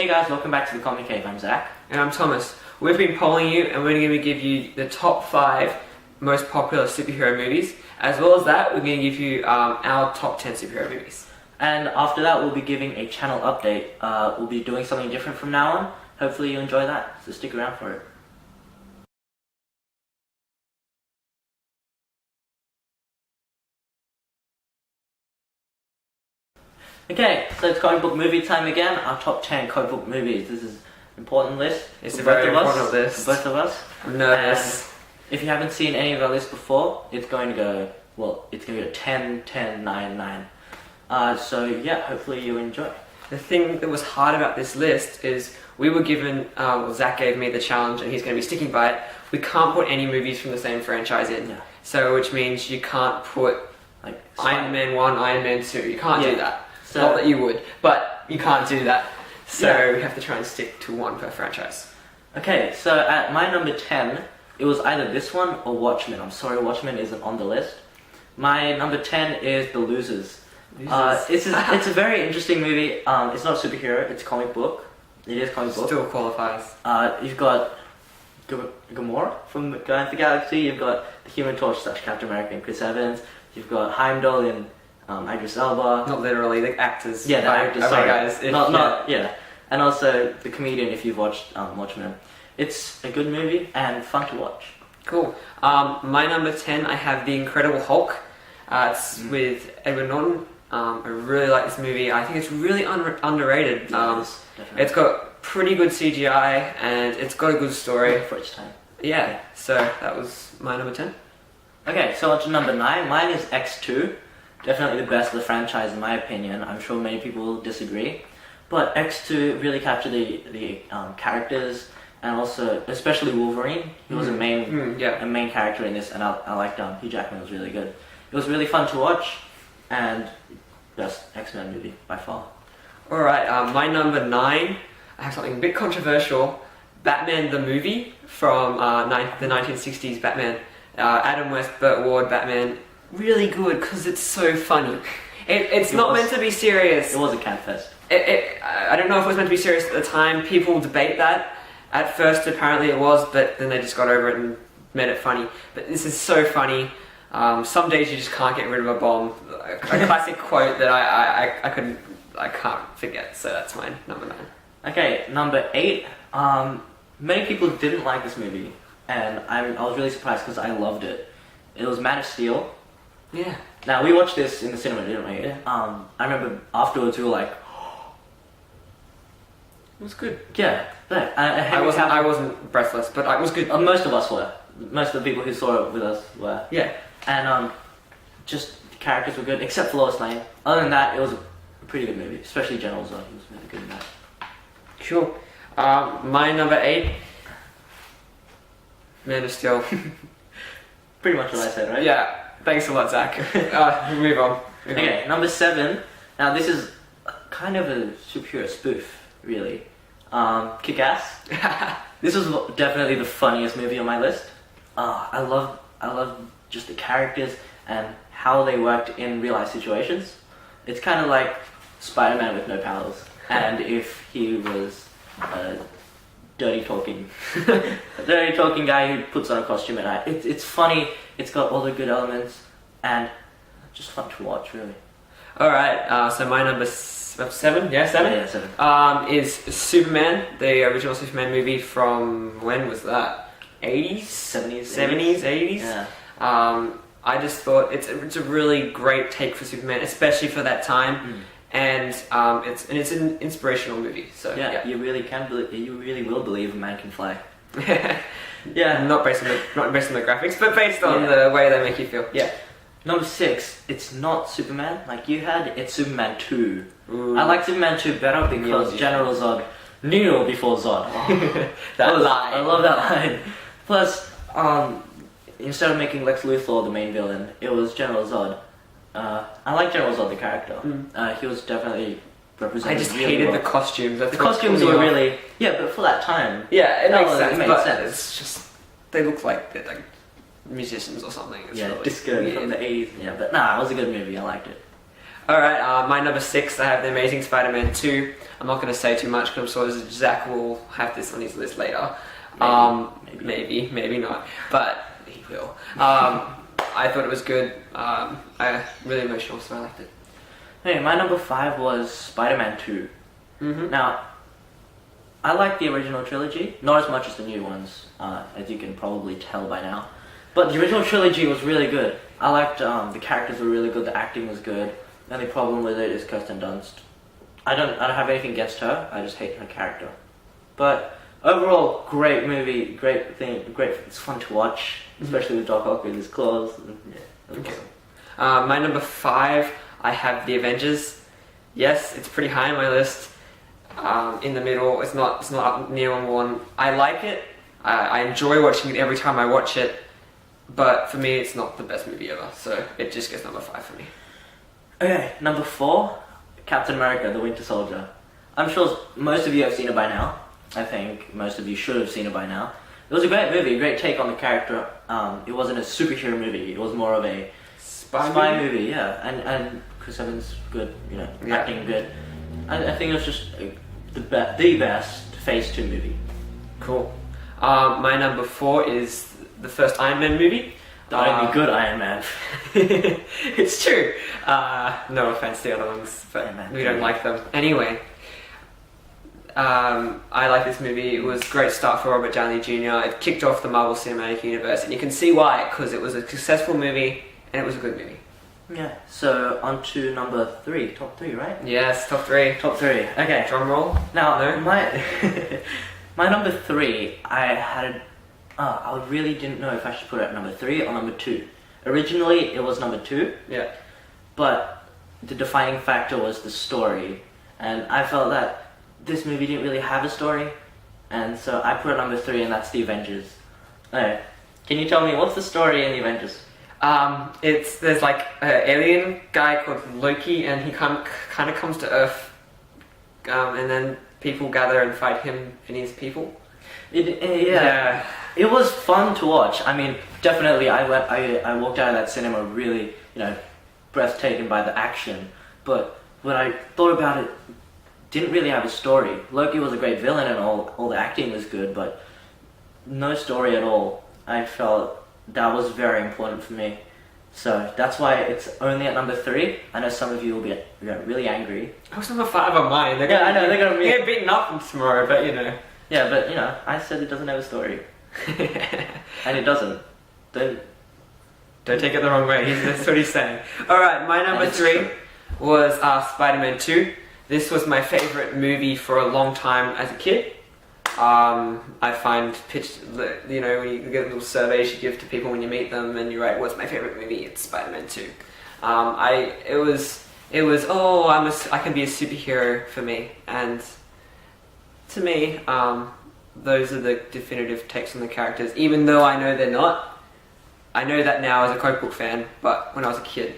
Hey guys, welcome back to the ComiCave. I'm Zach. And I'm Thomas. We've been polling you and we're going to give you the top 5 most popular superhero movies. As well as that, we're going to give you our top 10 superhero movies. And after that, we'll be giving a channel update. We'll be doing something different from now on. Hopefully you enjoy that, so stick around for it. Okay, so it's comic book movie time again. Our top 10 comic book movies. This is an important list. It's a very important list. For both of us. I'm nervous. And if you haven't seen any of our lists before, it's going to go, well, it's going to go 10, 10, 9, 9. So yeah, hopefully you enjoy. The thing that was hard about this list is we were given, Zach gave me the challenge and he's going to be sticking by it. We can't put any movies from the same franchise in. Yeah. So which means you can't put like Iron Man 1, Iron Man 2. You can't do that. So, not that you would, but you can't do that. So we have to try and stick to one per franchise. Okay, so at my number 10, it was either this one or Watchmen. I'm sorry, Watchmen isn't on the list. My number 10 is The Losers. It's a very interesting movie. It's not a superhero, it's a comic book. It is comic book. Still qualifies. You've got Gamora from Guardians of the Galaxy. You've got the Human Torch / Captain America and Chris Evans. You've got Heimdall and Idris Elba. Not literally, the actors. Yeah, the actors, sorry. Guys, yeah. And also the comedian, if you've watched Watchmen. It's a good movie and fun to watch. Cool. My number 10, I have The Incredible Hulk. It's with Edward Norton. I really like this movie. I think it's really underrated. It's got pretty good CGI and it's got a good story. For its time. Yeah, so that was my number 10. Okay, so on to number 9. Mine is X2. Definitely the best of the franchise in my opinion. I'm sure many people will disagree. But X2 really captured the characters and also, especially Wolverine. He was a main character in this and I liked Hugh Jackman was really good. It was really fun to watch and best X-Men movie by far. Alright, my number 9, I have something a bit controversial. Batman the movie from the 1960s Batman. Adam West, Burt Ward Batman. Really good because it's so funny. It's not meant to be serious. It was a catfest. I don't know if it was meant to be serious at the time. People debate that. At first, apparently it was, but then they just got over it and made it funny. But this is so funny. Some days you just can't get rid of a bomb. A classic quote that I can't forget. So that's my number 9. Okay, number 8. Many people didn't like this movie, and I was really surprised because I loved it. It was Man of Steel. Yeah. Now we watched this in the cinema, didn't we? Yeah. I remember afterwards we were like, it was good. Yeah. I wasn't breathless, but it was good. Most of us were. Most of the people who saw it with us were. Yeah. And just the characters were good, except for Lois Lane. Other than that, it was a pretty good movie, especially General Zod. He was really good in that. Sure. My number 8, Man of Steel. Pretty much what I said, right? Yeah. Thanks a lot, Zach. Move on. Okay, number 7. Now this is kind of a superhero spoof, really. Kick-Ass. This was definitely the funniest movie on my list. I love just the characters and how they worked in real life situations. It's kind of like Spider-Man with no powers, and if he was a dirty talking guy who puts on a costume at night. It's funny. It's got all the good elements and just fun to watch, really. All right. So my number 7. Yeah, 7. Yeah, 7. Is Superman, the original Superman movie from when was that? 80s, 70s, 80s. Yeah. I just thought it's a really great take for Superman, especially for that time. And it's an inspirational movie. So yeah, you really will believe a man can fly. Yeah, not based on the graphics, but based on the way they make you feel. Yeah. Number 6, it's not Superman like you had. It's Superman 2. Ooh. I like Superman 2 better because General Zod knew before Zod. That line. I love that line. Plus, instead of making Lex Luthor the main villain, it was General Zod. I like General Zod the character. He was definitely represented. I just really hated well. the costumes. The costumes were really but for that time. Yeah, it makes sense. It made but sense. It's just they look like they're like musicians or something. It's really disco weird. from the 80s. Yeah, but nah, it was a good movie. I liked it. Alright, my number 6, I have The Amazing Spider-Man 2. I'm not going to say too much because I'm sure Zach will have this on his list later. Maybe not, but he will. I thought it was good. Really emotional, so I liked it. Hey, my number 5 was Spider-Man 2. Mm-hmm. Now, I like the original trilogy, not as much as the new ones, as you can probably tell by now. But the original trilogy was really good. I liked the characters were really good, the acting was good. The only problem with it is Kirsten Dunst. I don't have anything against her. I just hate her character. But overall, great movie, great thing, great. It's fun to watch, especially with Doc Ock with his claws. Yeah, okay. My number 5, I have The Avengers. Yes, it's pretty high on my list. In the middle, it's not up near number 1. I like it. I enjoy watching it every time I watch it. But for me, it's not the best movie ever. So it just gets number 5 for me. Okay, number 4, Captain America: The Winter Soldier. I'm sure most of you have seen it by now. I think most of you should have seen it by now. It was a great movie, a great take on the character. It wasn't a superhero movie. It was more of a spy movie. Yeah, and Chris Evans good, acting good. I think it was just the best Phase 2 movie. Cool. My number 4 is the first Iron Man movie. The only good Iron Man. It's true. No offense to the other ones, but we don't like them. Anyway, I like this movie. It was a great start for Robert Downey Jr. It kicked off the Marvel Cinematic Universe, and you can see why, because it was a successful movie, and it was a good movie. Yeah, so on to number 3, top 3, right? Yes, top 3. Top 3, okay. Drum roll. Now, No? my number 3, I really didn't know if I should put it at number 3 or number 2. Originally, it was number 2. Yeah. But the defining factor was the story. And I felt that this movie didn't really have a story. And so I put it at number 3, and that's The Avengers. Okay. Can you tell me, what's the story in The Avengers? There's like an alien guy called Loki, and he kind of comes to Earth, and then people gather and fight him and his people. Yeah. It was fun to watch. I mean, definitely, I walked out of that cinema really, breathtaking by the action. But when I thought about it, didn't really have a story. Loki was a great villain and all the acting was good, but no story at all. I felt that was very important for me. So that's why it's only at number 3. I know some of you will be really angry. That was number 5 on mine. I know, they're going to get beaten up tomorrow, but Yeah, but I said it doesn't have a story. And it doesn't. Don't take it the wrong way. That's what he's saying. Alright, my number 3 was Spider-Man 2. This was my favourite movie for a long time as a kid. I find when you get little surveys you give to people when you meet them and you write, what's my favourite movie? It's Spider-Man 2. It was I can be a superhero for me, and to me, those are the definitive takes on the characters, even though I know they're not. I know that now as a comic book fan, but when I was a kid,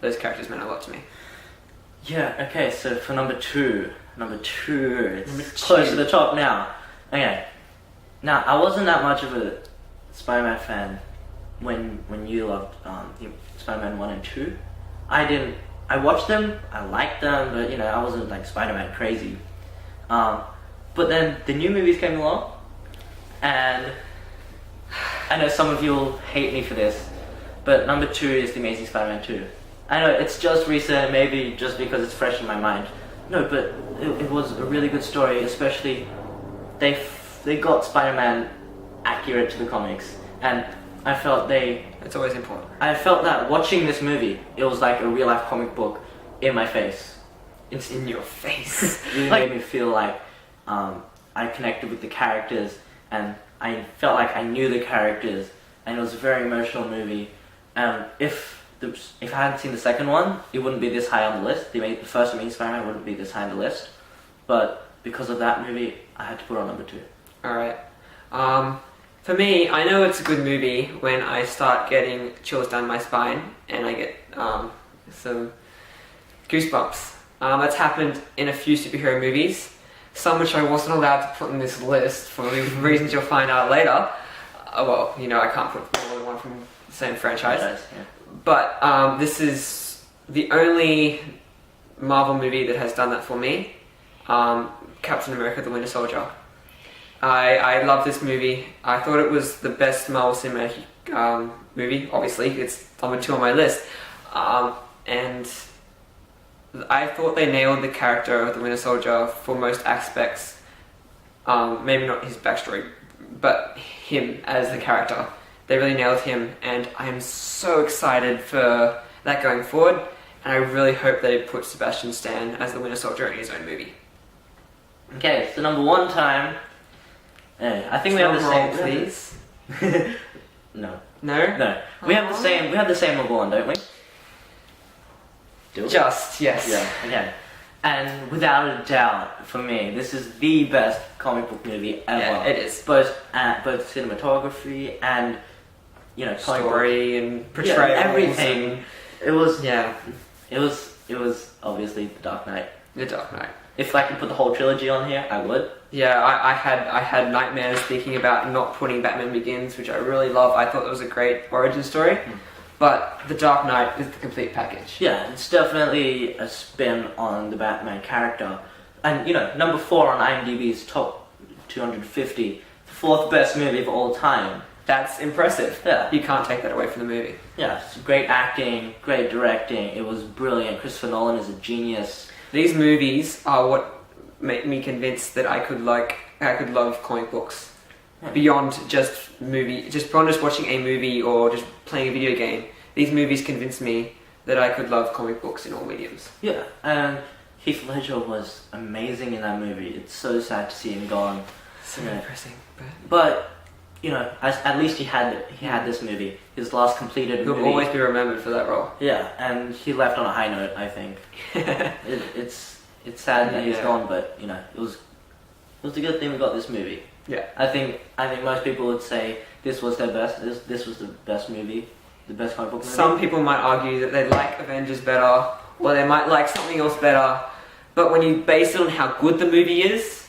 those characters meant a lot to me. Yeah, okay, so for number 2, it's close to the top now. Okay, now I wasn't that much of a Spider-Man fan when you loved Spider-Man 1 and 2. I watched them, I liked them, but I wasn't like Spider-Man crazy. But then the new movies came along, and I know some of you will hate me for this, but number 2 is The Amazing Spider-Man 2. I know it's just recent, maybe just because it's fresh in my mind. No, but it was a really good story, especially they got Spider-Man accurate to the comics, and I felt It's always important. I felt that watching this movie, it was like a real life comic book in my face. It's in your face. It really made me feel like I connected with the characters, and I felt like I knew the characters, and it was a very emotional movie. If I hadn't seen the second one, it wouldn't be this high on the list. The first Amazing Spider-Man wouldn't be this high on the list, but because of that movie, I had to put it on number 2. Alright. For me, I know it's a good movie when I start getting chills down my spine and I get some goosebumps. That's happened in a few superhero movies, some which I wasn't allowed to put in this list for reasons you'll find out later. I can't put more than one from the same franchise. Yeah. But this is the only Marvel movie that has done that for me. Captain America: The Winter Soldier. I love this movie. I thought it was the best Marvel Cinematic movie. Obviously, it's number 2 on my list. And I thought they nailed the character of the Winter Soldier for most aspects. Maybe not his backstory, but him as the character. They really nailed him, and I am so excited for that going forward. And I really hope they put Sebastian Stan as the Winter Soldier in his own movie. Okay, so number 1 time. I think we have the same. Please. No. No. No. We have the same. We have the same number 1, don't we? Do we? Just yes. Yeah. Okay. And without a doubt, for me, this is the best comic book movie ever. Yeah, it is. Both cinematography and Story and portrayal, everything. It was Yeah. It was obviously The Dark Knight. The Dark Knight. If I could put the whole trilogy on here, I would. Yeah, I had nightmares thinking about not putting Batman Begins, which I really love. I thought it was a great origin story. But The Dark Knight is the complete package. Yeah, it's definitely a spin on the Batman character. And, number 4 on IMDb's top 250, the 4th best movie of all time. That's impressive. Yeah. You can't take that away from the movie. Yeah, it's great acting, great directing, it was brilliant. Christopher Nolan is a genius. These movies are what make me convinced that I could love comic books. Yeah. Beyond just watching a movie or just playing a video game. These movies convinced me that I could love comic books in all mediums. Yeah, and Heath Ledger was amazing in that movie. It's so sad to see him gone. So Yeah. depressing. But at least he had this movie, his last completed He'll movie. always be remembered for that role. Yeah, and he left on a high note, I think. It's sad that he's gone, but it was a good thing we got this movie. Yeah. I think most people would say this was their best. This was the best movie, the best comic book movie. Some people might argue that they like Avengers better, or they might like something else better. But when you base it on how good the movie is,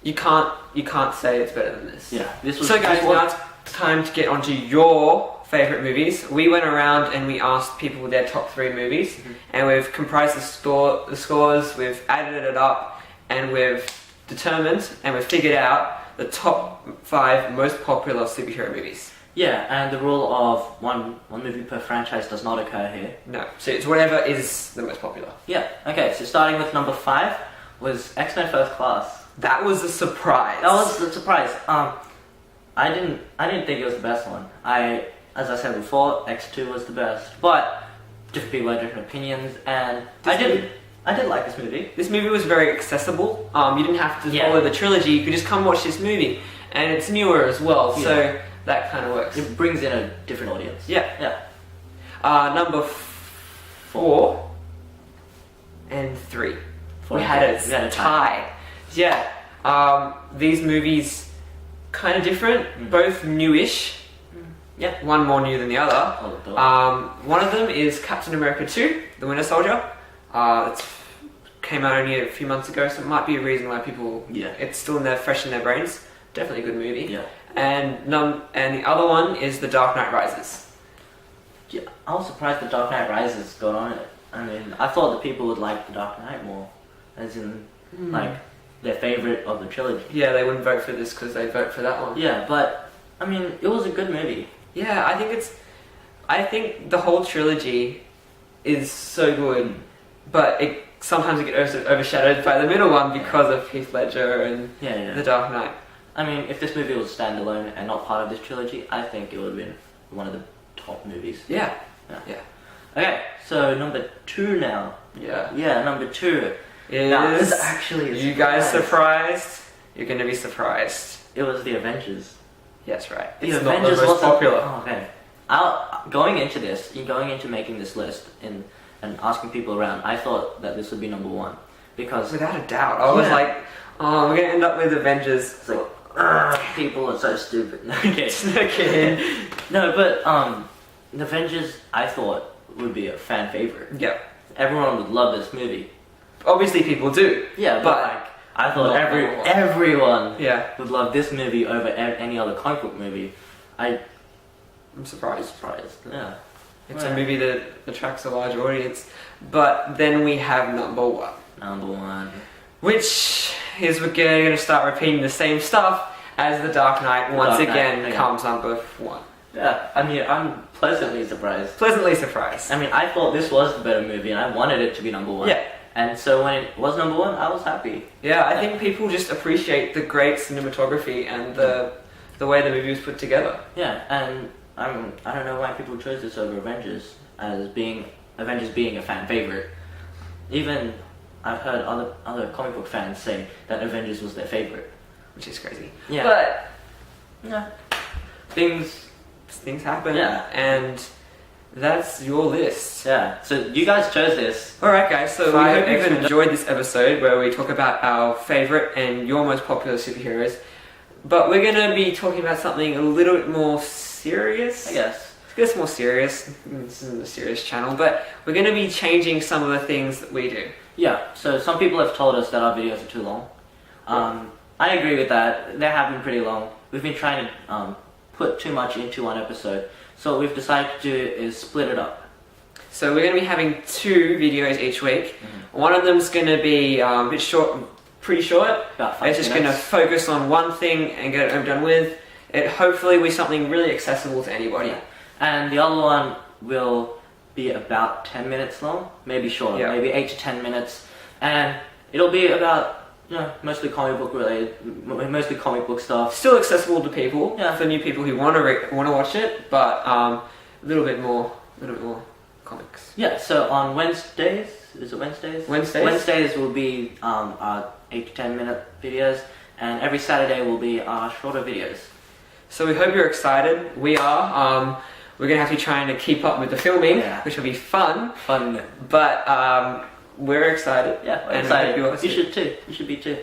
you can't say it's better than this. Yeah. So guys, now it's time to get onto your favourite movies. We went around and we asked people their top 3 movies, and we've comprised the scores, we've added it up, and we've determined and we've figured out the top 5 most popular superhero movies. Yeah, and the rule of one movie per franchise does not occur here. No, so it's whatever is the most popular. Yeah. Okay. So starting with number 5 was X-Men First Class. That was a surprise. That was a surprise. I didn't think it was the best one. As I said before, X2 was the best, but different people had different opinions, and I did like this movie. This movie was very accessible. You didn't have to follow the trilogy. You could just come watch this movie, and it's newer as well, so that kind of works. It brings in a different audience. Yeah. Number 4 and 3. We had a tie. Yeah. These movies kind of different, both newish. Yeah. One more new than the other. One of them is Captain America 2, The Winter Soldier. It came out only a few months ago, so it might be a reason why people. Yeah. It's still fresh in their brains. Definitely a good movie. Yeah. And the other one is The Dark Knight Rises. Yeah, I was surprised The Dark Knight Rises got on it. I mean, I thought that people would like The Dark Knight more, as in like their favorite of the trilogy. Yeah, they wouldn't vote for this because they vote for that one. Yeah, but I mean, it was a good movie. Yeah, I think the whole trilogy is so good, but sometimes it gets overshadowed by the middle one because of Heath Ledger and The Dark Knight. I mean, if this movie was standalone and not part of this trilogy, I think it would have been one of the top movies. Yeah. Okay, so number 2 now. Yeah. Number 2 Now, this actually is you guys surprised? You're going to be surprised. It was The Avengers. Yes, right. The It's Avengers not the most popular. Oh, okay. Going into making this list and asking people around, I thought that this would be number 1 because Without a doubt, I was like, "Oh, we're gonna end up with Avengers." it's like people are so stupid. Okay. No, but The Avengers I thought would be a fan favorite. Yeah. Everyone would love this movie. Obviously, people do. Yeah, but I thought everyone would love this movie over any other comic book movie. I'm surprised. Yeah. It's a movie that attracts a large audience. But then we have number one. Number one. Which is we're going to start repeating the same stuff as The Dark Knight once again comes number one. Yeah, I mean, I'm pleasantly surprised. Pleasantly surprised. I mean, I thought this was the better movie and I wanted it to be number one. Yeah. And so when it was number one, I was happy. Yeah, I think people just appreciate the great cinematography and the way the movie was put together. Yeah, and I don't know why people chose this over Avengers being a fan favorite. Even I've heard other comic book fans say that Avengers was their favorite, which is crazy. Yeah, but yeah, things happen. Yeah, and that's your list. Yeah, so you guys chose this. Alright guys, so we hope you've enjoyed this episode where we talk about our favourite and your most popular superheroes. But we're going to be talking about something a little bit more serious. I guess. It's more serious. This isn't a serious channel, but we're going to be changing some of the things that we do. Yeah, so some people have told us that our videos are too long. I agree with that. They have been pretty long. We've been trying to put too much into one episode. So what we've decided to do is split it up. So we're going to be having 2 videos each week. Mm-hmm. One of them's going to be a bit short, pretty short. About 5 minutes. It's just going to focus on one thing and get it done with. It hopefully will be something really accessible to anybody. Yeah. And the other one will be about 10 minutes long, maybe shorter, maybe 8 to 10 minutes. And it'll be about, mostly comic book related, mostly comic book stuff. Still accessible to people, yeah, for new people who want to watch it, but a little bit more comics. Yeah. So on Wednesdays, is it Wednesdays? Wednesdays will be our 8 to 10 minute videos, and every Saturday will be our shorter videos. So we hope you're excited. We are. We're going to have to be trying to keep up with the filming, which will be fun. But we're excited. Yeah, we're excited. You should too. You should be too.